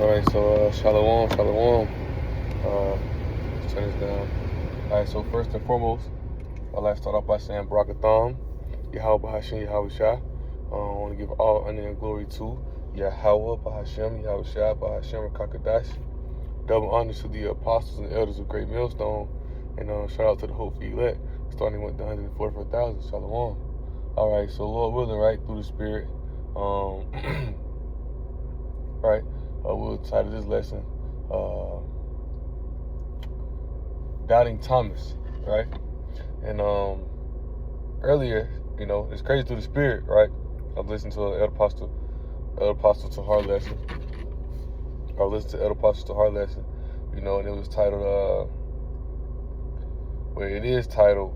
Alright, so shalom, shalom. Let's turn this down. Alright, so first and foremost, I'd like to start off by saying Barakatham, Yahweh Bahashim, Yahweh Shah. I want to give all honor and glory to Yahweh Bahashim, Yahweh Shah, Bahashim, Rakakadash. Double honor to the apostles and elders of Great Millstone. And shout out to the hopeful elect, starting with the 144,000. Shalom. Alright, so Lord willing, right, through the Spirit. Right, we'll title this lesson Doubting Thomas, right? And earlier, it's crazy through the Spirit, right? I've listened to Elder Apostle Tahar lesson. I listened to Elder Apostle Tahar lesson, and it was titled it is titled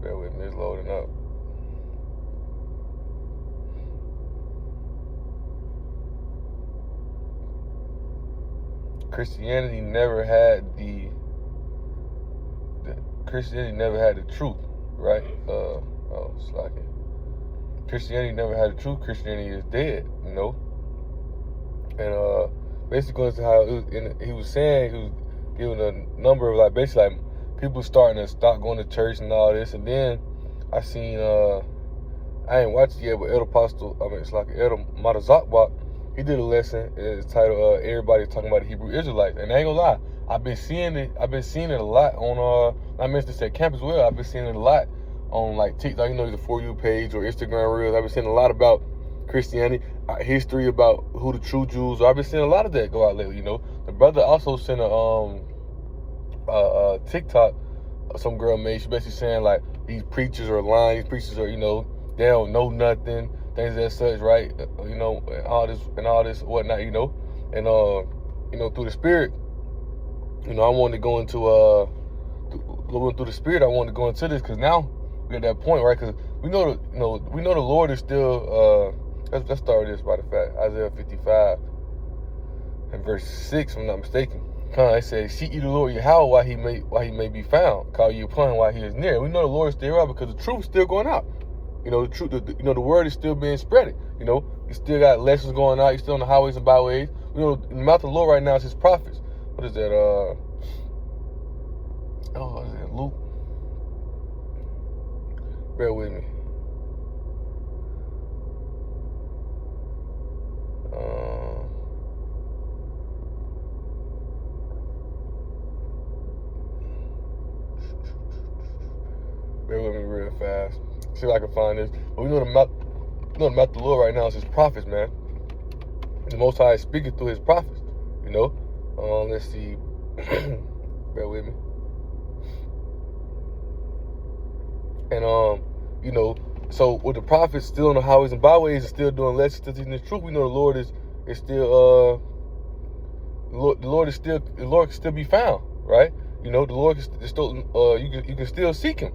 bear with me, it's loading up. Christianity never had the truth, right? Slacking. Christianity never had the truth. Christianity is dead, And basically, into how he was saying, he was giving a number of basically people starting to stop going to church and all this. And then I seen I ain't watched it yet, but Elder Marazakbach, he did a lesson. It's titled "Everybody Talking About the Hebrew Israelites," and I ain't gonna lie, I've been seeing it a lot on. I mentioned this at camp as well. I've been seeing it a lot on TikTok, the For You page or Instagram Reels. I've been seeing a lot about Christianity, history about who the true Jews are. I've been seeing a lot of that go out lately. The brother also sent a TikTok. Some girl made. She basically saying these preachers are lying. These preachers are they don't know nothing. Things as such, right? And all this whatnot, and through the Spirit, I wanted to go into through the Spirit. I wanted to go into this because now we're at that point, right? Because we know the Lord is still. Let's start with this by the fact Isaiah 55 and verse 6, if I'm not mistaken. It says, "Seek ye the Lord Yahweh while he may be found. Call ye upon him while he is near." We know the Lord is still out because the truth is still going out. The truth, the word is still being spread. You still got lessons going out. You still on the highways and byways. In the mouth of the Lord right now is his prophets. What is that? Is it Luke? Bear with me. Bear with me real fast. See if I can find this. But we know the mouth of the Lord right now is his prophets, man. The Most High is speaking through his prophets. Let's see. Bear with me. And so with the prophets still on the highways and byways and still doing lessons, still teaching the truth, we know the Lord is still the Lord can still be found, right? The Lord is still you can still seek him,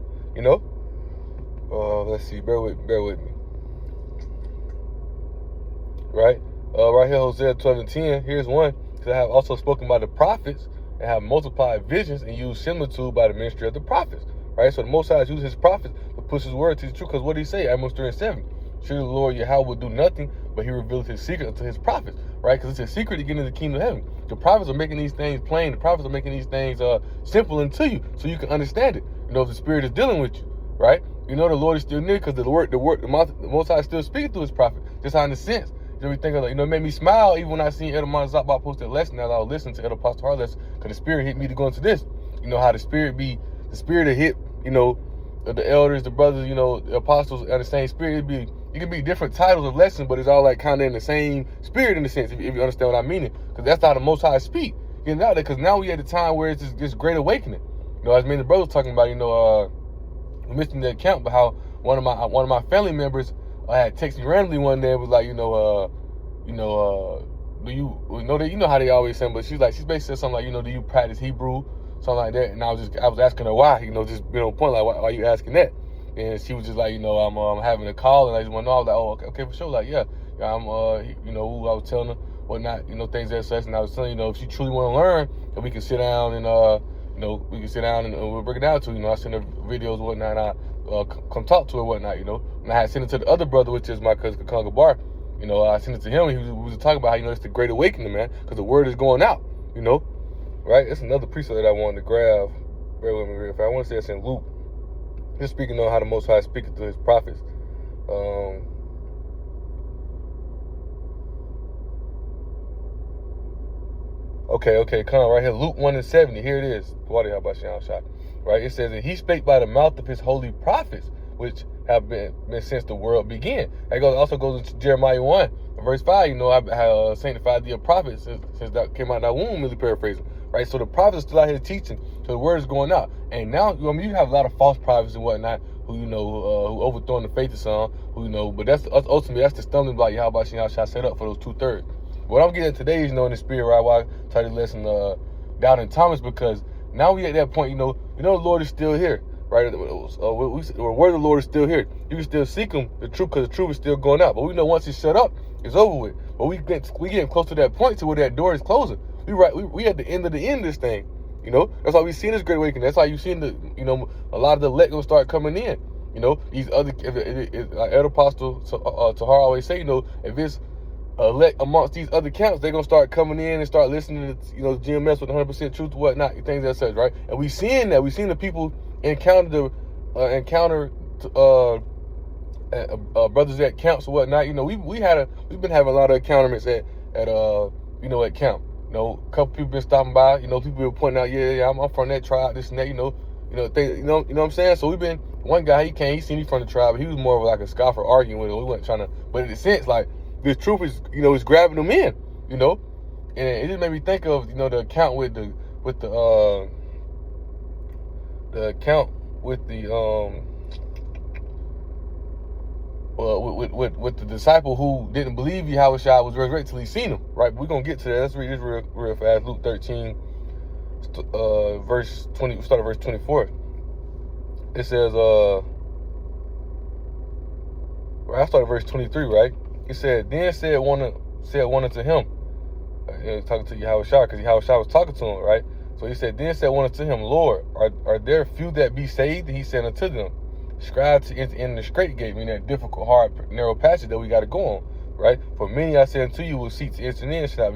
Let's see, bear with me. Right? Right here, Hosea 12:10. Here's one. Because I have also spoken by the prophets and have multiplied visions and used similitude by the ministry of the prophets. Right? So the Most High has used his prophets to push his word to the truth. Because what did he say? Amos 3:7. Surely the Lord Yahweh will do nothing, but he reveals his secret unto his prophets. Right? Because it's a secret to get into the kingdom of heaven. The prophets are making these things plain. The prophets are making these things simple unto you so you can understand it. If the Spirit is dealing with you. Right? The Lord is still near because the Most High is still speaking through his prophet. Just how in a sense. We think of it made me smile even when I seen Elder Marazakbach post that lesson as I was listening to Elder Apostle Tahar lesson, because the Spirit hit me to go into this. How the Spirit to hit, the elders, the brothers, the apostles, and the same Spirit. It can be different titles of lessons, but it's all kind of in the same Spirit in a sense, if you understand what I mean. Because that's how the Most High speak. Getting out there, because now we at the time where it's this great awakening. As me and the brother was talking about, we mentioned the account, but how one of my family members had texted me randomly one day and was like, do you how they always say, but she's basically said something like, do you practice Hebrew, something like that. And I was asking her why, just being on point, why are you asking that? And she was just like, I'm having a call and I just want to know. I was like, oh, okay, for sure. I'm who I was telling her whatnot, things that such. And I was telling if she truly want to learn, then we can sit down and we can sit down and we'll break it down to I send her videos and whatnot. And I come talk to her, whatnot, And I had sent it to the other brother, which is my cousin Kakanga Bar. You know, I sent it to him. We was talking about how, you know, it's the great awakening, man, because the word is going out, you know, right? It's another precept that I wanted to grab. Bear with me real fast. I want to say it's in Luke. Just speaking on how the Most High speaks to his prophets. Okay, come on, right here, Luke 1:70. Here it is. Right? It says that he spake by the mouth of his holy prophets, which have been since the world began. It also goes into Jeremiah 1:5. You know, I have sanctified thee a prophet since that came out of that womb, really paraphrasing. Right? So the prophets are still out here teaching. So the word is going out. And now, I mean, you have a lot of false prophets and whatnot who, you know, who overthrowing the faith of some, who, you know, but that's ultimately, that's the stumbling block Yahweh Shah set up for those 2/3. What I'm getting today is, you know, in the spirit, right, why I try to listen down in Thomas, because now we at that point, you know, the Lord is still here, right? The word of the Lord is still here. You can still seek him, the truth, because the truth is still going out. But we know once it's shut up, it's over with. But we getting close to that point to where that door is closing. We at the end of this thing, you know. That's why we seen this great awakening. That's why you seen the, you know, a lot of the elect gonna start coming in. You know, these other, like Elder Apostle Tahar always say, you know, if it's elect amongst these other camps, they're gonna start coming in and start listening to, you know, GMS with 100% truth, whatnot, things that such, right? And we seeing that. We seen the people encounter brothers at camps or whatnot. You know, we've been having a lot of encounterments at you know, at camp. You know, a couple people been stopping by. You know, people been pointing out, yeah, I'm from that tribe, this and that. You know, things, you know what I'm saying. So we've been, one guy, he seen me from the tribe. He was more of like a scoffer arguing with it. We weren't trying to, but in a sense, like, this truth is, you know, is grabbing them in, you know, and it just made me think of, you know, the account with the account with the with the disciple who didn't believe Yahweh Shai was resurrected till he seen him, right? We're gonna get to that. Let's read this real fast. Luke 13, verse 20. Start at verse 24. It says, I started verse 23, right? He said, then said one unto him, talking to Yahweh Shai, because Yahweh Shai was talking to him, right? So he said, then said one unto him, Lord, are there few that be saved? And he said unto them, strive to enter in the straight gate, meaning that difficult, hard, narrow passage that we got to go on, right? For many, I say unto you, will seek to enter in, shall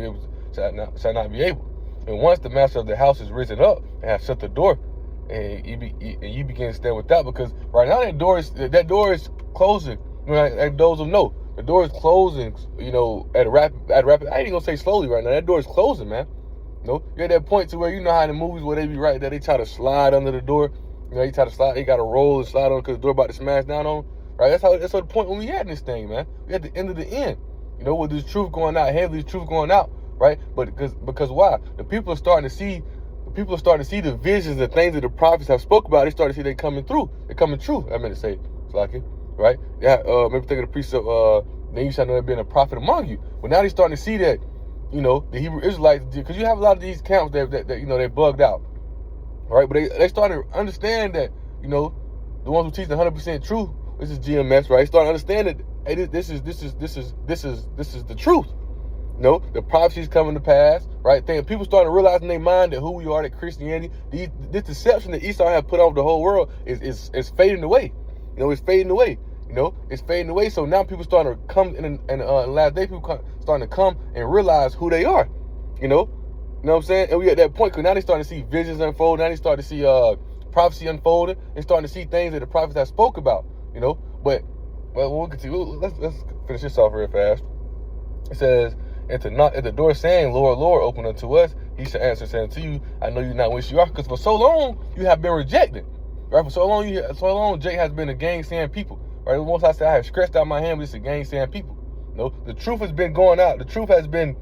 not be able. And once the master of the house is risen up and have shut the door, and you begin to stand without, because right now that door is closing. You know, like those who know, the door is closing. You know, at a rapid. I ain't even gonna say slowly right now. That door is closing, man. You know, you're at that point to where, you know how in the movies where they be right there, they try to slide under the door. You know, they try to slide. They got to roll and slide on because the door about to smash down on them. Right? That's the point when we at in this thing, man. We at the end of the end. You know, with this truth going out, heavily truth going out, right? But because why? The people are starting to see the visions, the things that the prophets have spoke about. They start to see they coming through. They're coming true. I meant to say, Slaki, right? Yeah. Maybe think of the precept. Then you shall know there being a prophet among you. But now they're starting to see that, you know, the Hebrew Israelites, because you have a lot of these camps that you know, they bugged out, right? But they started to understand that, you know, the ones who teach the 100% truth, this is GMS, right? Starting to understand that, hey, this is the truth. You know, the prophecies coming to pass, right? People starting to realize in their mind that who we are, that Christianity, this deception that Esau have put on the whole world is fading away. You know, it's fading away. You know, it's fading away. So now people starting to come in last day, people starting to come and realize who they are. You know what I'm saying? And we at that point, because now they starting to see visions unfold. Now they starting to see prophecy unfolding. They starting to see things that the prophets have spoke about. You know, but we'll continue. Let's finish this off real fast. It says, and to knock at the door, saying, Lord, Lord, open unto us. He shall answer, saying to you, I know you not which you are, because for so long you have been rejected. Right? For so long, Jake has been a gang-saying people. Right? Once I said I have stretched out my hand, but it's a gang-saying people. You know, the truth has been going out. The truth has been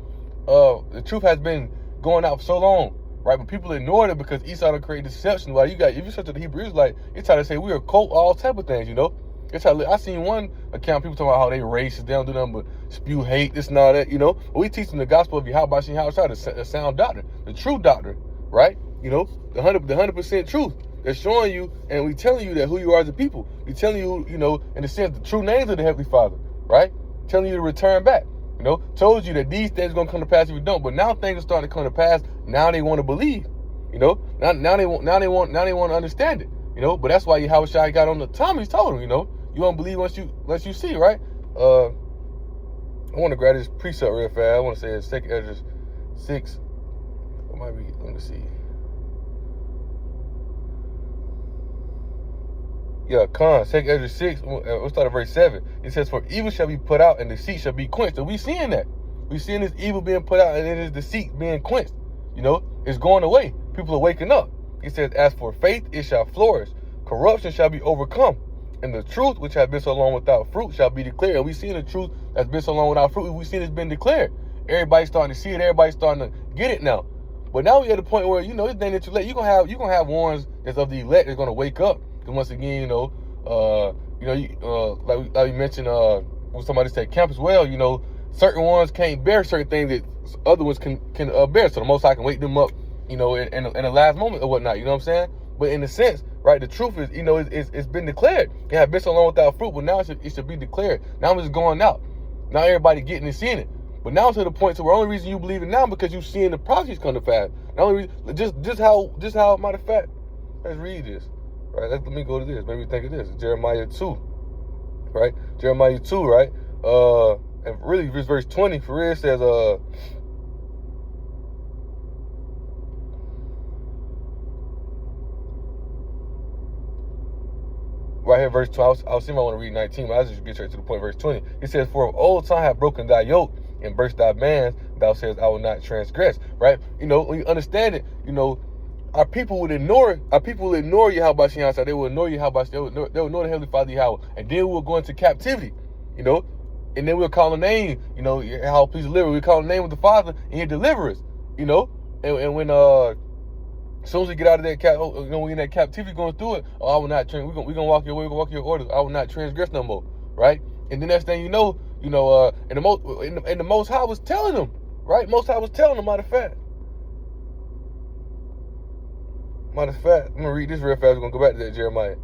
going out for so long. Right? But people ignored it because Esau done created deception. Well, if you search the Hebrew Israelite, they try to say we are cult, all type of things, you know. I seen one account, people talking about how they racist, they don't do nothing but spew hate, this and all that, you know. But we teach them the gospel of Yahweh Shai, the sound doctrine, the true doctrine, right? You know, the 100% truth. They're showing you, and we telling you that who you are as a people. We telling you, you know, in a sense, the true names of the Heavenly Father, right? Telling you to return back. You know, told you that these things are gonna come to pass if you don't. But now things are starting to come to pass. Now they want to believe. You know, now they want to understand it. You know, but that's why Yahweh Shai got on the Thomas told him, you know, you won't believe once you see, right? I want to grab this precept real fast. I want to say it's 2 Ezra 6. It might be, let me see. Yeah, 2 Ezra 6, we'll start at verse 7. It says, for evil shall be put out and deceit shall be quenched. So we seeing that. We seeing this evil being put out and it is deceit being quenched. It's going away. People are waking up. It says, as for faith, it shall flourish. Corruption shall be overcome. And the truth, which has been so long without fruit, shall be declared. And we see the truth that's been so long without fruit. We see it's been declared. Everybody's starting to see it. Everybody's starting to get it now. But now we're at the point where, it's day that you're late. You're gonna have ones that's of the elect that's gonna wake up. Because once again, like we mentioned, when somebody said camp as well, certain ones can't bear certain things that other ones can bear. So the Most High can wake them up, in the last moment or whatnot. You know what I'm saying? But in a sense, right, the truth is, it's been declared. It had been so long without fruit, but now it should be declared. Now it's going out. Now everybody getting and seeing it. But now to the point to where the only reason you believe it now because you're seeing the prophecies come to pass. The only reason, just how matter of fact, let's read this. Right, let me go to this. Maybe think of this. Jeremiah 2. Right? Jeremiah 2, right? And really verse 20 for real says, right here, verse 12. I was thinking I want to read 19, but I'll just get straight to the point. Verse 20. It says, for of old time have broken thy yoke and burst thy bands, thou sayest, I will not transgress. Right? When you understand it, our people would ignore Yahweh Shem. They will ignore Yahweh. They will ignore the Heavenly Father Yahweh. And then we'll go into captivity, and then we'll call the name, how please deliver. We'll call the name of the Father and He'll deliver us, And when as soon as we get out of that we in that captivity going through it, I will not we're gonna walk your way, we're gonna walk your orders. I will not transgress no more, right? And the next thing and the Most High was telling them, right? Most High was telling them, matter of fact, I'm gonna read this real fast. We're gonna go back to that Jeremiah.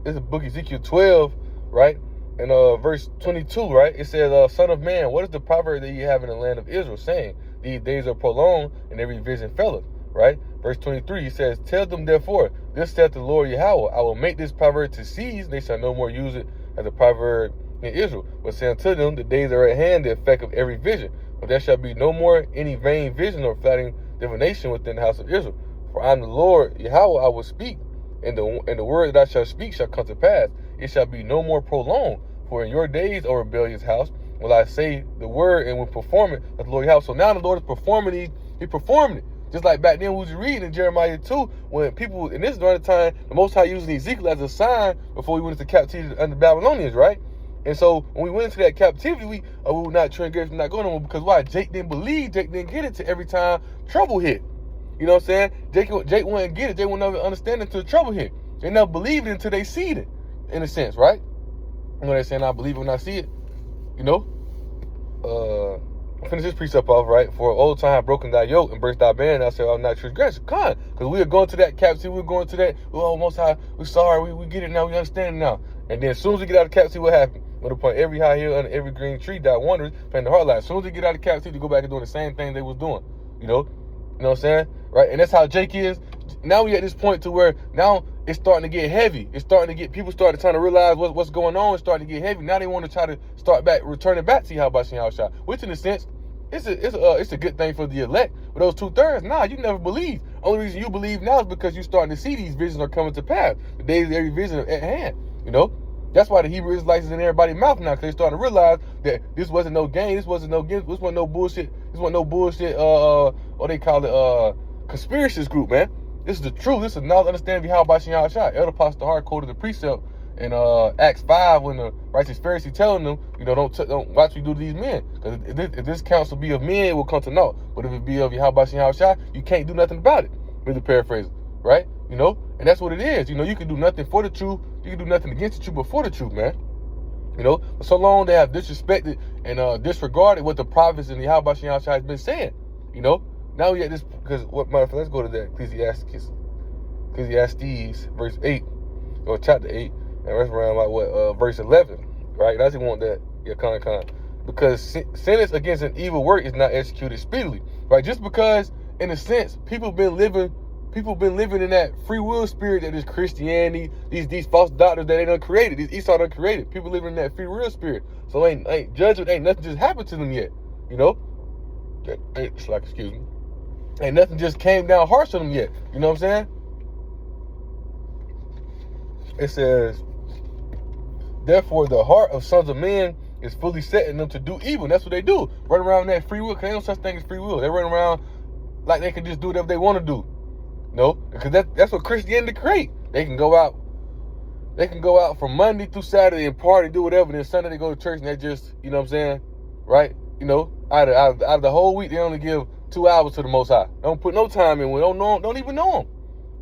It's the book Ezekiel 12, right? And verse 22, right? It says, son of man, what is the proverb that you have in the land of Israel, saying, these days are prolonged, and every vision faileth, right? Verse 23, he says, tell them therefore, this saith the Lord Yahweh, I will make this proverb to cease, they shall no more use it as a proverb in Israel. But say unto them, the days are at hand, the effect of every vision. But there shall be no more any vain vision or flattering divination within the house of Israel. For I am the Lord Yahweh, I will speak, and the word that I shall speak shall come to pass. It shall be no more prolonged. For in your days, O rebellious house, will I say the word and will perform it of the Lord Yahweh. So now the Lord is performing these. He performed it. Just like back then we was reading in Jeremiah 2, when people, and this is during the time, the Most High using Ezekiel as a sign before we went into captivity under the Babylonians, right? And so when we went into that captivity, we would not transgress, not going on, because why? Jake didn't believe, Jake didn't get it to every time trouble hit. You know what I'm saying? Jake wouldn't get it. They wouldn't never understand it until the trouble hit. They never believed it until they see it, in a sense, right? And when they're saying I believe it when I see it, finish this precept off, right? For old time have broken thy yoke and burst thy band, I say I'll not transgress. Because we are going to that captivity, we're going to that, Most High, we're sorry, we get it now, we understand it now. And then as soon as we get out of captivity, what happened? But upon every high hill and every green tree that wanders, playing the heart light. As soon as they get out of captivity, go back and doing the same thing they was doing. You know what I'm saying? Right? And that's how Jake is. Now we at this point to where now it's starting to get heavy. It's starting to get, people started trying to realize what's going on. It's starting to get heavy. Now they want to try to start back, returning back to Yahweh Shah, which in a sense, it's a good thing for the elect. But those 2/3, nah, you never believe. Only reason you believe now is because you're starting to see these visions are coming to pass. The days of every vision at hand, That's why the Hebrew Israelites is in everybody's mouth now, because they starting to realize that this wasn't no game, this wasn't no bullshit, what they call it, conspiracist group, man. This is the truth. This is knowledge, understanding how by Shah. Elder Pastor Hart quoted the precept in Acts 5 when the righteous Pharisee telling them, don't watch what you do to these men. Because if this counsel be of men, it will come to naught. But if it be of Yahweh Shah, you can't do nothing about it. Really paraphrasing, right? And that's what it is. You can do nothing for the truth. You can do nothing against the truth, but for the truth, man. But so long they have disrespected and disregarded what the prophets and the Yahweh Shah has been saying. Now we at this, because let's go to that Ecclesiastes verse 8, or chapter 8, and that's around like verse 11, right? I just want that, because sentence against an evil work is not executed speedily, right? Just because, in a sense, people have been living People been living in that free will spirit that is Christianity, these false doctors that they done created, these Esau done created. People living in that free will spirit. So ain't judgment, ain't nothing just happened to them yet. You know? It's like, excuse me. Ain't nothing just came down harsh on them yet. You know what I'm saying? It says, therefore the heart of sons of men is fully set in them to do evil. And that's what they do. Run around that free will, because ain't no such thing as free will. They run around like they can just do whatever they want to do. No, because that's what Christianity create. They can go out from Monday through Saturday and party, do whatever. Then Sunday they go to church and they just, you know what I'm saying, right? You know, out of the whole week they only give 2 hours to the Most High. Don't put no time in. We don't know, don't even know Him,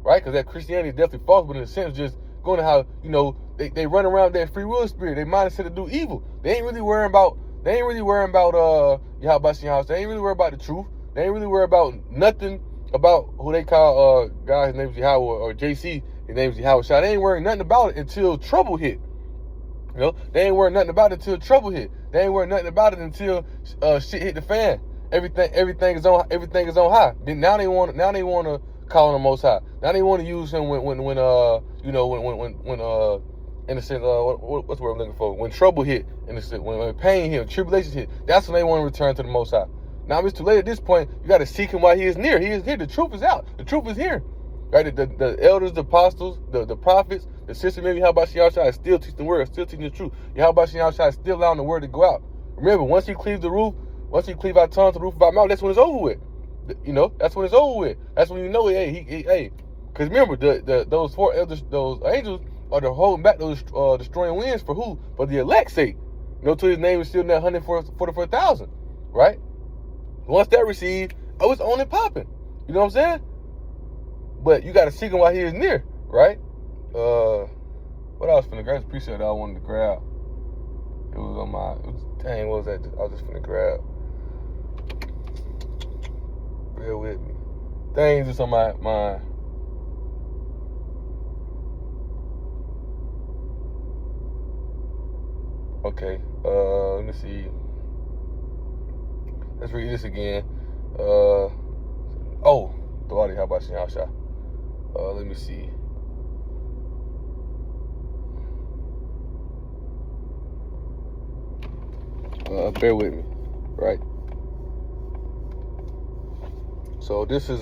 right? Because that Christianity is definitely false, but in a sense, just going to how, you know, they run around that free will spirit. They mindset to do evil. They ain't really worrying about Yahweh Shai. They ain't really worried about the truth. They ain't really worried about nothing about who they call guy's name's Yahweh or JC. His name's Yahweh Shai. They ain't worrying nothing about it until trouble hit. You know, they ain't worrying nothing about it until trouble hit. They ain't worrying nothing about it until shit hit the fan. Everything is on high. Then now they want to call on the Most High. Now they want to use him when in the sense, what's the word I'm looking for? When trouble hit, in the sense, when pain hit, tribulations hit, that's when they want to return to the Most High. Now it's too late at this point. You got to seek him while he is near. He is here. The truth is out. The truth is here. Right? The elders, the apostles, the prophets, the sister, maybe Yahweh Shai is still teaching the word, still teaching the truth. Yahweh Shai is still allowing the word to go out. Remember, once you cleave the roof, once you cleave our tongue to the roof of our mouth, that's when it's over with. You know, that's when it's over with. That's when you know, hey. Because remember, those four elders, those angels, are the holding back those destroying winds for who? For the elect's sake. You know, till his name is still in that 144,000, right? Once that received, it's on and popping. You know what I'm saying? But you got to seek him while he is near, right? What else finna grab? Appreciate that I wanted to grab. It was on my, what was that? I was just finna grab. Bear with me. Things just on my mind. Okay, let me see. Let's read this again. Dawadi, how about Shai? Let me see. Bear with me, right? So this is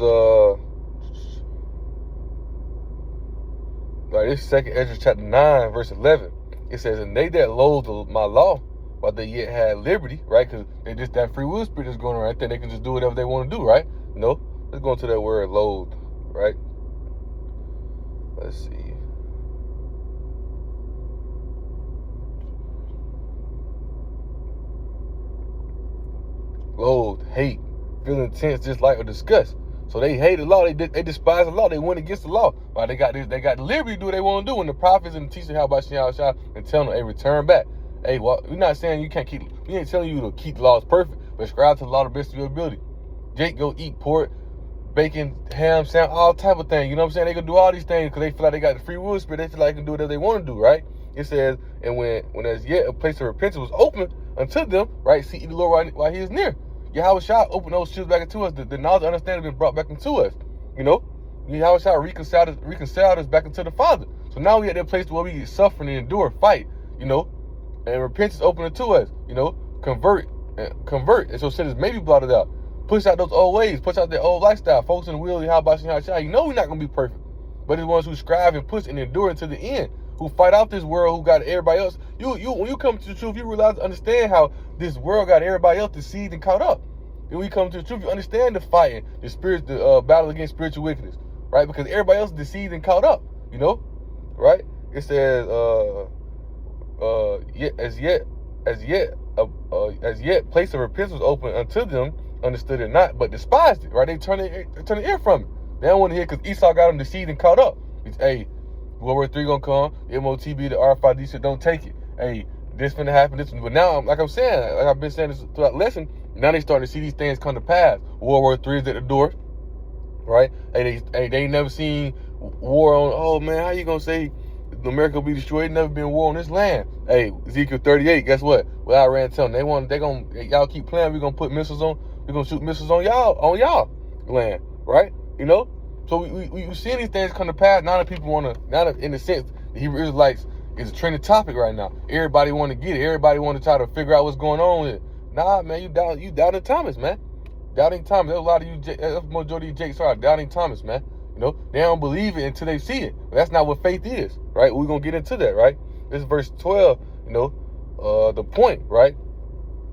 this is 2nd Ezra chapter 9, verse 11. It says, and they that loathe my law, while they yet had liberty, right? Because they just, that free will spirit is going around there. They can just do whatever they want to do, right? No. Let's go into that word loathe, right? Let's see. Loathe, hate, feel intense dislike or disgust. So they hate the law. They despise the law. They went against the law. Right? They got the liberty to do what they want to do. When the prophets and the teachers, how about Shai, and tell them, hey, return back. Hey, well, we're not saying you can't keep. We ain't telling you to keep the laws perfect, but subscribe to the law to the best of your ability. Jake go eat pork, bacon, ham, salmon, all type of things. You know what I'm saying? They gonna do all these things because they feel like they got the free will spirit. They feel like they can do whatever they want to do, right? It says, and when as yet a place of repentance was open unto them, right? See the Lord while he is near. Yahweh Shai opened those shields back into us. The knowledge and understanding has been brought back into us. You know, Yahweh Shai reconciled us back into the Father. So now we at that place where we suffer and endure, fight. You know, and repentance open unto us. You know, convert, and so sin is maybe blotted out. Push out those old ways, push out that old lifestyle. Focus on the will of Yahweh Shai. You know we're not gonna be perfect, but it's ones who strive and push and endure until the end, who fight out this world, who got everybody else. When you come to the truth, you realize, understand how this world got everybody else deceived and caught up. Then when you come to the truth, you understand the fighting, the spirit, the battle against spiritual wickedness, right? Because everybody else is deceived and caught up, you know, right? It says, as yet, place of repentance was open unto them, understood it not, but despised it, right? They turn the ear from it. They don't want to hear because Esau got them deceived and caught up. It's, hey, World War III gonna come, the MOTB, the R5D shit, don't take it. Hey, this finna happen, this. But now, like I'm saying, like I've been saying this throughout the lesson, now they starting to see these things come to pass. World War III is at the door, right? Hey, they ain't never seen war on. Oh man, how you gonna say America will be destroyed? Never been war on this land. Hey, Ezekiel 38. Guess what? Well, Iran telling them y'all keep playing. We're gonna put missiles on. We're gonna shoot missiles on y'all land, right? You know, So we seeing these things come to pass. Now that people want to, now that in the sense, the Hebrew Israelites is a trending topic right now. Everybody want to get it. Everybody want to try to figure out what's going on with it. Nah, man, you doubting Thomas, man. Doubting Thomas. There's a lot of you, the majority of Jakes are doubting Thomas, man. You know, they don't believe it until they see it. But that's not what faith is, right? We're going to get into that, right? This is verse 12, you know, the point, right?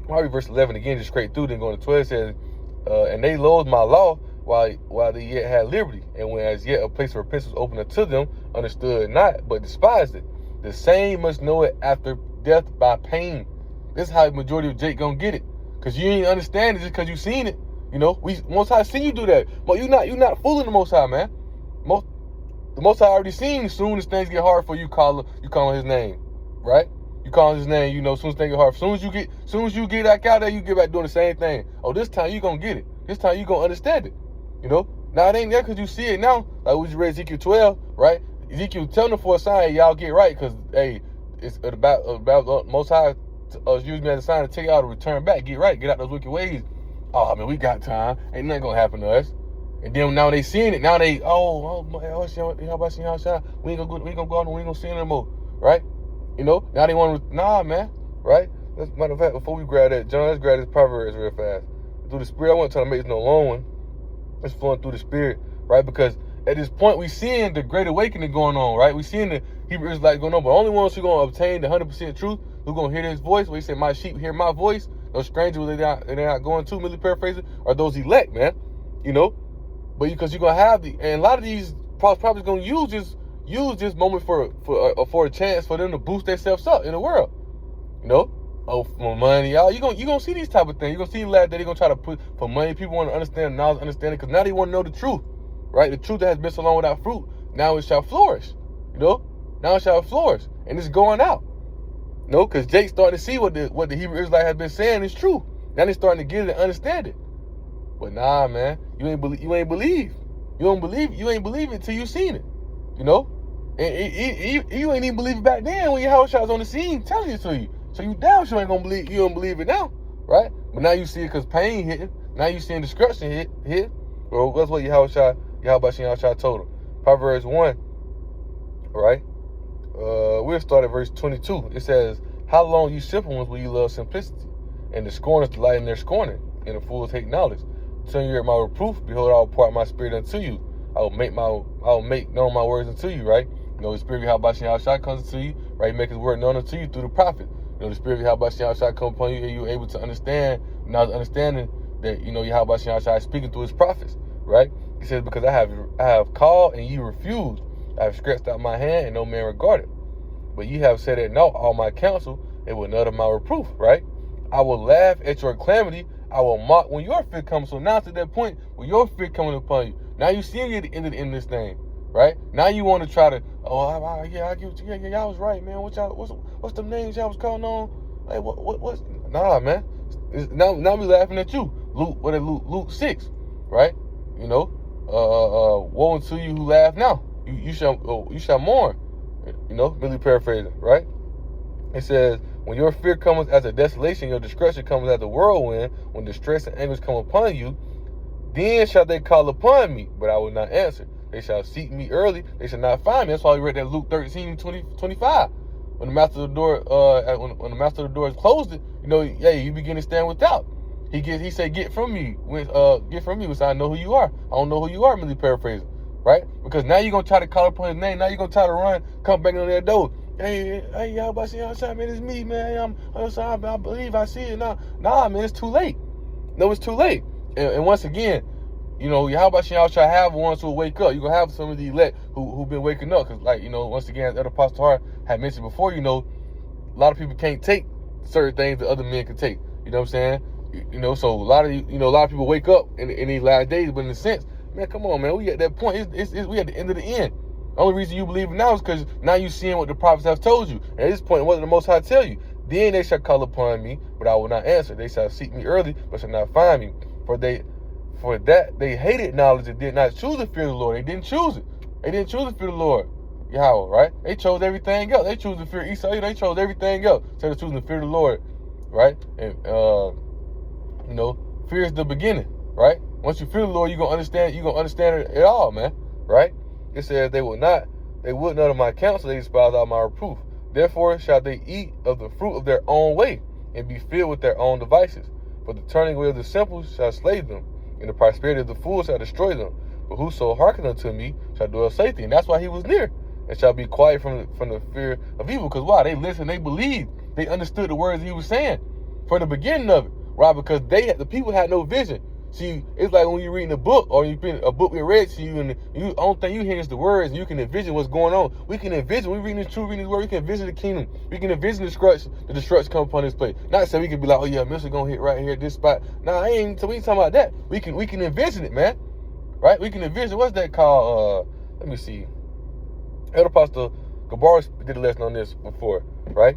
Probably verse 11 again, just straight through, then going to 12, it says, and they loathed my law while they yet had liberty, and when as yet a place of repentance was open unto them, understood not, but despised it. The same must know it after death by pain. This is how the majority of Jake gonna get it. Cause you ain't understand it just cause you seen it. You know, Most High seen you do that. But you're not fooling the Most High, man. The Most High already seen. As soon as things get hard for you, calling his name, right? You calling his name, you know. As soon as things get hard, as soon as you get back out there, you get back doing the same thing. Oh, this time you gonna get it. This time you gonna understand it. You know. Now it ain't there because you see it now. Like we just read Ezekiel 12, right? Ezekiel telling them for a sign, y'all get right, because hey, it's about Most High use me as a sign to tell y'all to return back, get right, get out those wicked ways. Oh man, we got time. Ain't nothing gonna happen to us. And then now they seeing it. Now they how about y'all? We ain't gonna go out and we ain't gonna see it no more, right? You know. Now they want to man, right? As a matter of fact, before we grab that, John, let's grab this Proverbs real fast. Through the Spirit, I want to try to make this no long one. It's flowing through the Spirit, right? Because at this point, we seeing the great awakening going on, right? We seeing the Hebrew Israelites going on, but only ones who gonna obtain the 100% truth, who gonna hear his voice. Where he said, "My sheep hear my voice." Those strangers they're not going to, merely paraphrasing, are those elect, man. You know, but because you're gonna have and a lot of these probably gonna use this moment for a chance for them to boost themselves up in the world. You know, for money, y'all. You gonna see these type of things. You are gonna see that they're gonna try to put for money. People want to understand knowledge, understanding, because now they want to know the truth, right? The truth that has been so long without fruit, now it shall flourish. You know, now it shall flourish, and it's going out. You know, because Jake's starting to see what the Hebrew Israelite has been saying is true. Now they're starting to get it and understand it. But nah, man, you ain't believe. You ain't believe it till you seen it. You know, and you ain't even believe it back then when your house was on the scene telling it to you. So you damn sure ain't gonna believe. You don't believe it now, right? But now you see it because pain hit. Now you seeing destruction hit. Well, that's what Yahweh told him. Proverbs 1, right? We'll start at verse 22. It says, "How long, you simple ones, will you love simplicity? And the scorners delight in their scorning, and the fools hate knowledge. Until you hear my reproof, behold, I will pour out my spirit unto you. I will make known my words unto you," right? You know, the spirit of Yahweh comes to you, right? He make his word known unto you through the prophet. You know, the spirit of Yahweh come upon you, and you're able to understand. Now, understanding that, you know, Yahweh is speaking through his prophets, right? He says, "Because I have called, and you refused. I have stretched out my hand, and no man regarded. But you have said at naught all my counsel, and will not of my reproof," right? "I will laugh at your calamity. I will mock when your fear comes." So now to that point where your fear coming upon you. Now you see at the end of this thing, right? Now you want to try to, I get what you, yeah, y'all was right, man. What's the names y'all was calling on? Like, what's, nah, man. Now we laughing at you. Luke 6, right? You know, woe unto you who laugh now. You shall mourn. You know, really paraphrasing, right? It says, "When your fear comes as a desolation, your destruction comes as a whirlwind, when distress and anguish come upon you, then shall they call upon me, but I will not answer. They shall seek me early, they shall not find me." That's why we read that Luke 13, 25. When the master of the door, when the master of the door has closed it, you know, yeah, you begin to stand without. He said, "Get from me, which I know who you are." I don't know who you are, really paraphrasing, right? Because now you're gonna try to call upon his name. Now you're gonna try to run, come back on that door. Hey, y'all about to see outside, man, it's me, man. I'm sorry, I believe I see it now. Nah, man, it's too late. No, it's too late. And once again, you know, how about y'all try to have ones who wake up? You're going to have some of the elect who've been waking up. Because, like, you know, once again, as Elder Pastor Hart had mentioned before, you know, a lot of people can't take certain things that other men can take. You know what I'm saying? You know, so a lot of people wake up in these last days. But in a sense, man, come on, man. We at that point. We at the end of the end. The only reason you believe it now is because now you're seeing what the prophets have told you. And at this point, what did the Most High tell you? "Then they shall call upon me, but I will not answer. They shall seek me early, but shall not find me. For that they hated knowledge and did not choose the fear of the Lord." They didn't choose it. They didn't choose the fear of the Lord. Yahweh, right? They chose everything else. They chose the fear of Esau. They chose everything else. So they're choosing the fear of the Lord, right? And you know, fear is the beginning, right? Once you fear the Lord, you're gonna understand it all, man. right? It says they would not of my counsel, they despise all my reproof. Therefore shall they eat of the fruit of their own way, and be filled with their own devices. For the turning away of the simple shall slay them, and the prosperity of the fools shall destroy them. But whoso hearkeneth unto me shall dwell safely. And that's why he was near, and shall be quiet from the fear of evil. Because why? They listened, they believed, they understood the words he was saying from the beginning of it. Why? Because the people had no vision. See, it's like when you're reading a book, or you been a book we read to you, and the only thing you hear is the words, and you can envision what's going on. We can envision, we reading this truth, reading this word, we can envision the kingdom. We can envision the destruction come upon this place. Not saying we can be like, oh yeah, missile gonna hit right here, this spot. Nah, we ain't talking about that. We can envision it, man. Right? We can envision, what's that called? Let me see. Elder Pastor Gabar did a lesson on this before, right?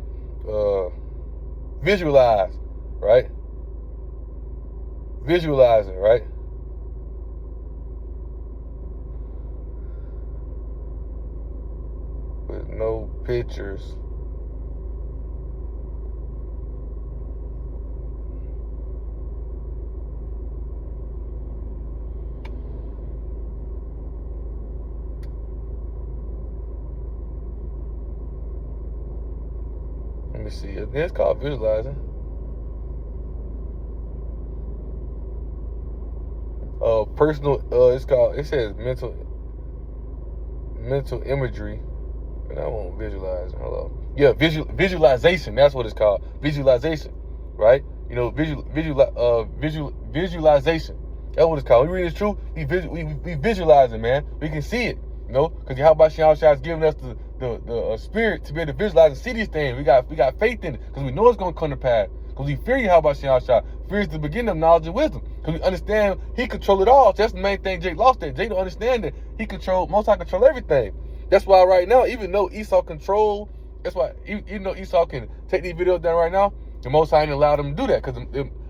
Visualize, right? Visualizing, right? With no pictures. Let me see. It's called visualizing. Personal, it says mental imagery, and I won't visualize. Hello, yeah, visualization. That's what it's called, visualization, right? You know, visualization. That's what it's called. We read this truth. We visualizing, man. We can see it, you know, because Yahweh Shah is giving us the spirit to be able to visualize and see these things. We got faith in it because we know it's gonna come to pass. Because we fear Yahweh Shah. Fear is the beginning of knowledge and wisdom. Because we understand he control it all. So that's the main thing Jake lost there. Jake don't understand that Most High control everything. That's why right now, even though Esau control, that's why even though Esau can take these videos down right now, the Most High ain't allowed him to do that because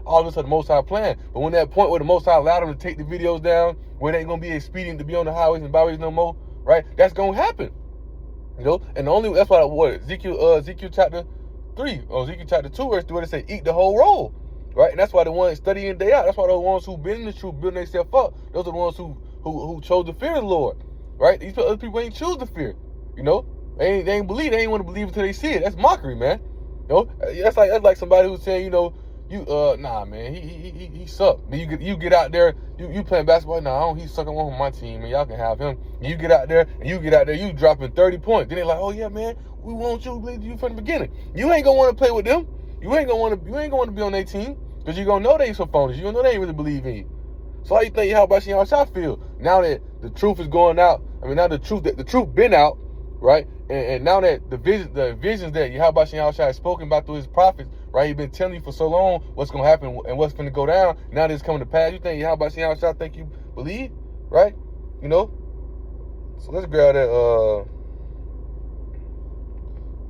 all of us are the Most High plan. But when that point where the Most High allowed him to take the videos down, where it ain't gonna be expedient to be on the highways and byways no more, right? That's gonna happen. You know, and that's why Ezekiel chapter 3 or Ezekiel chapter 2 verse 2 where they say eat the whole roll, right? And that's why the ones studying day out. That's why the ones who been in the truth, building themselves up. Those are the ones who chose to fear the Lord, right? These other people ain't choose to fear. You know, they ain't believe. They ain't want to believe until they see it. That's mockery, man. You know, that's like somebody who's saying, you know, nah, man, he suck. Then you get out there, you playing basketball. Nah, he's sucking one on my team, and y'all can have him. And you get out there, you dropping 30 points. Then they like, oh yeah, man, we want you to believe you from the beginning. You ain't gonna want to play with them. You ain't gonna want to be on their team because you gonna know they some phonies. You gonna know they ain't really believe in you. So how you think Yahweh Shah feel now that the truth is going out? I mean, now the truth been out, right? And now that the visions that Yahweh Shah has spoken about through his prophets, right? He's been telling you for so long what's gonna happen and what's gonna go down. Now that it's coming to pass. You think Yahweh Shah think you believe, right? You know. So let's grab that.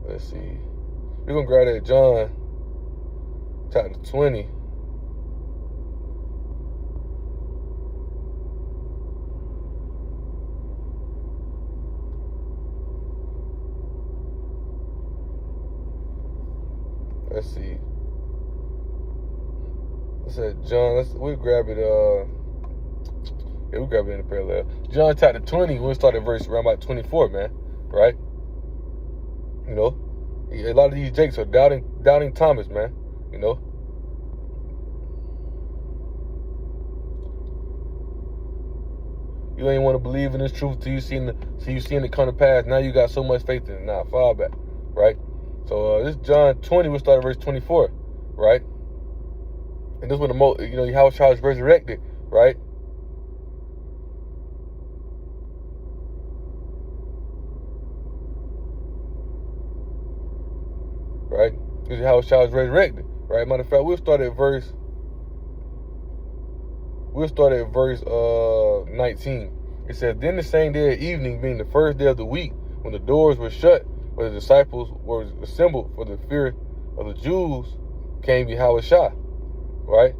Let's see. We're gonna grab that John chapter 20. Let's see. Let's say John. We'll grab it. Yeah, we'll grab it in the parallel. John chapter 20. We'll start at verse around about 24, man. Right? You know, a lot of these Jakes are doubting Thomas, man. You know. You ain't want to believe in this truth till you seen it come to pass. Now you got so much faith in it. Nah, fall back, right? So this John 20, we'll start at verse 24, right? And this when Yahweh Shah is resurrected, right? Right? This is Yahweh Shah is resurrected, right? Matter of fact, we'll start at verse 19. It says, then the same day of evening, being the first day of the week, when the doors were shut, where the disciples were assembled for the fear of the Jews, came Yahweh Shah, right?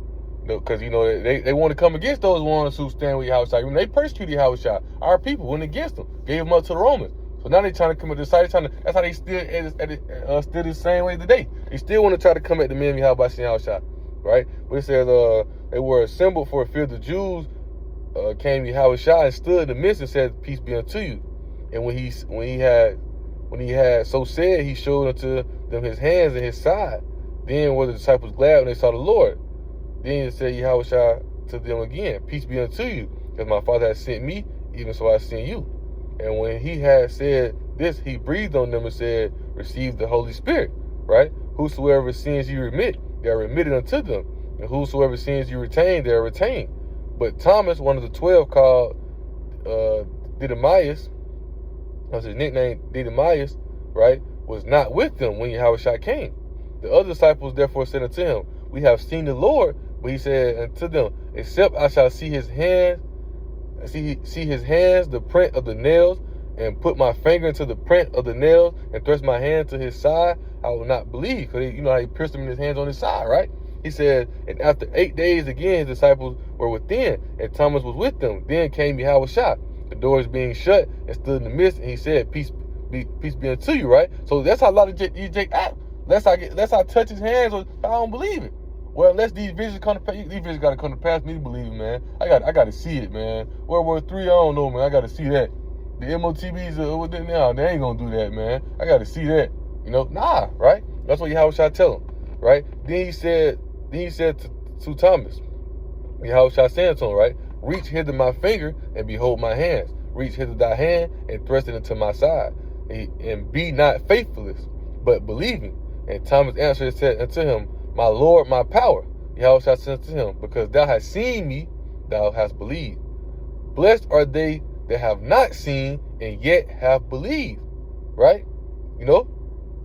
Because, they want to come against those ones who stand with Yahweh Shah. When they persecuted Yahweh Shah, our people went against them, gave them up to the Romans. So now they're trying to come at the side. That's how they still the same way today. They still want to try to come at the men of Yahweh Shah, right? But it says they were assembled for fear of the Jews, came Yahushua and stood in the midst and said, "Peace be unto you." And when he had so said, he showed unto them his hands and his side. Then were the disciples glad when they saw the Lord. Then said Yahushua to them again, "Peace be unto you, as my Father has sent me, even so I send you." And when he had said this, he breathed on them and said, "Receive the Holy Spirit." Right? "Whosoever sins you remit, they are remitted unto them. And whosoever sins you retain, they are retained." But Thomas, one of the 12, called Didymus, that's his nickname, Didymus, right, was not with them when Yahushua came. The other disciples therefore said unto him, "We have seen the Lord." But he said unto them, "Except I shall see his hands, the print of the nails, and put my finger into the print of the nails, and thrust my hand to his side, I will not believe." Because you know how he pierced him in his hands on his side, right? He said, and after 8 days again, his disciples were within, and Thomas was with them. Then came Yahushua, the doors being shut, and stood in the midst, and he said, "Peace be unto you," right? So that's how a lot of these act. Unless I touch his hands, or I don't believe it. Well, unless these visions come to pass, these visions got to come to pass me to believe it, man. I got to see it, man. World War III, I don't know, man. I got to see that. The MOTBs, now they ain't gonna do that, man. I got to see that. Nah, right? That's what Yahushua tell him, right? Then he said to Thomas, Yahushua said to him, right? "Reach hither my finger and behold my hands. Reach hither thy hand and thrust it into my side. And be not faithless, but believing." And Thomas answered and said unto him, "My Lord, my power." Yahushua said to him, "Because thou hast seen me, thou hast believed. Blessed are they that have not seen and yet have believed." Right?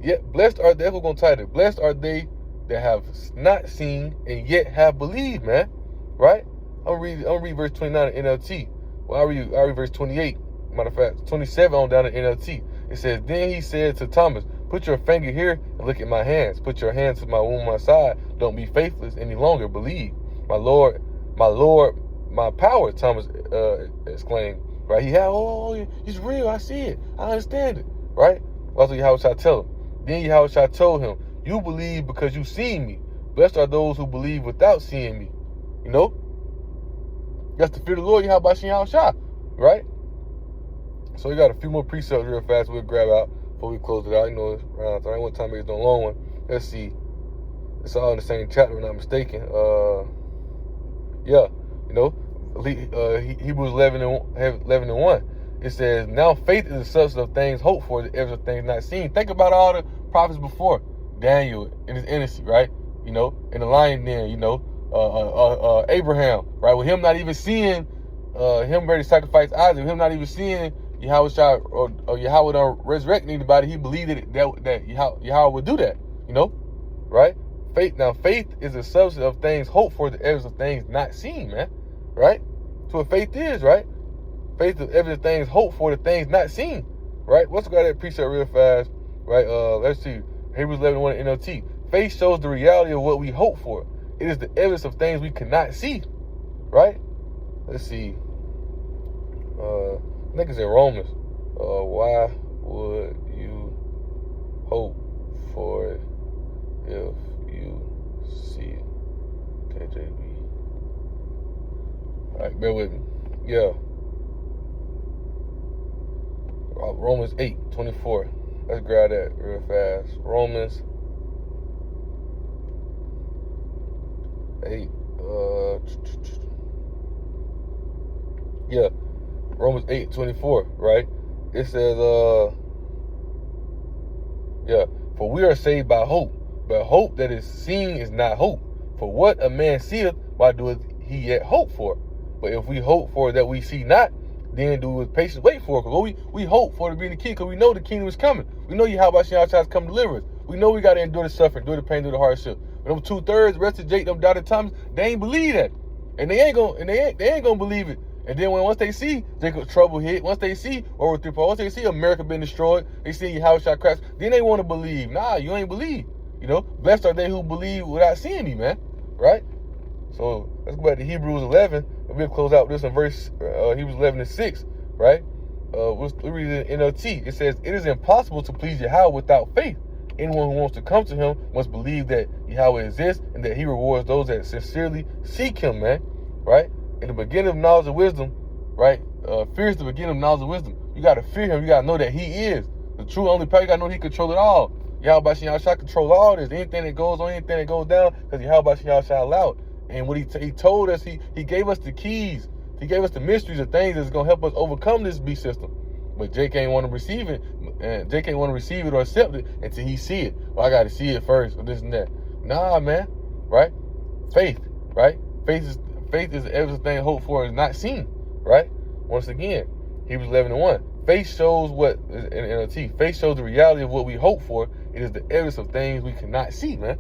Yet blessed are they, we're going to title it, "Blessed are they that have not seen and yet have believed," man. Right? I'm gonna read verse 29 in NLT. Well, I'll read verse 28. Matter of fact, 27 on down in NLT. It says, "Then he said to Thomas, put your finger here and look at my hands. Put your hands to my wound, my side. Don't be faithless any longer. Believe." My Lord, my power," Thomas exclaimed. Right? He had, it's real. I see it. I understand it. Right? That's what Yahushua tell him. Then Yahushua told him, "You believe because you seen me. Blessed are those who believe without seeing me." That's the fear of the Lord, Yahushua, right? So we got a few more precepts real fast we'll grab out before we close it out. It's around 31 time it's a long one. Let's see. It's all in the same chapter, if I'm not mistaken. Hebrews 11:1. It says, "Now faith is the substance of things hoped for, the evidence of things not seen." Think about all the prophets before. Daniel in his infancy, right? In the lion den, Abraham, right? With him not even seeing, him ready to sacrifice Isaac, him not even seeing Yahushua or Yahweh don't resurrect anybody, he believed that Yahweh would do that, right? Faith is the substance of things hoped for, the evidence of things not seen, man, right? So what faith is, right? Faith is evidence of things hoped for, the things not seen, right? Let's go ahead and precept real fast, right? Let's see, Hebrews 11:1 NLT. Faith shows the reality of what we hope for. It is the evidence of things we cannot see, right? Let's see. I think it's in Romans. Why would you hope for it if you see it? KJV. All right, bear with me. Yeah. Romans 8:24. Let's grab that real fast. Romans 8. Romans 8:24, right? It says, "For we are saved by hope, but hope that is seen is not hope. For what a man seeth, why doeth he yet hope for? But if we hope for that we see not, then do with patience wait for it." Because we hope for to be in the kingdom, because we know the kingdom is coming. We know Yahushua has come to deliver us. We know we got to endure the suffering, endure the pain, endure the hardship. But them 2/3, rest of Jake, them doubted Thomas, they ain't believe that, and they ain't gonna believe it. And then once they see Jacob's trouble hit, once they see World War III, once they see America being destroyed, they see Yahushua crash, then they want to believe. Nah, you ain't believe. Blessed are they who believe without seeing me, man. Right? So let's go back to Hebrews 11, and we'll close out this in verse Hebrews 11:6, right? We'll read it in NLT. It says, "It is impossible to please Yahweh without faith. Anyone who wants to come to him must believe that Yahweh exists and that he rewards those that sincerely seek him," man. Right? in the beginning of knowledge of wisdom, right? Fear is the beginning of knowledge of wisdom. You got to fear him. You got to know that he is the true only power. You got to know he control it all. Yahweh Shah control all this. Anything that goes on, anything that goes down, because Yahweh Shah allowed. And what he told us, he gave us the keys. He gave us the mysteries of things that's going to help us overcome this beast system. But Jake ain't want to receive it. And Jake ain't want to receive it or accept it until he see it. Well, I got to see it first, or this and that. Nah, man. Right? Faith. Right? Faith is everything hoped for is not seen. Right? Once again, Hebrews 11:1. Faith shows what, in NLT, faith shows the reality of what we hope for. It is the evidence of things we cannot see, man.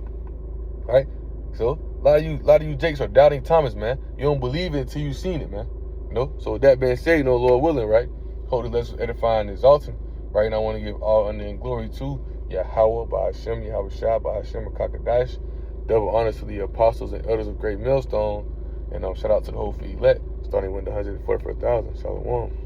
Right? So, a lot of you Jakes are doubting Thomas, man. You don't believe it until you've seen it, man. You know? So with that being said, Lord willing, right? Hope this lesson edifying and exalting. Right? And I want to give all honor and glory to Yahweh, by Hashem, Yahweh Shah, by Hashem, Kakadash. Double honors to the apostles and elders of Great Millstone. And shout out to the whole elect, starting with the 144,000. Shalom.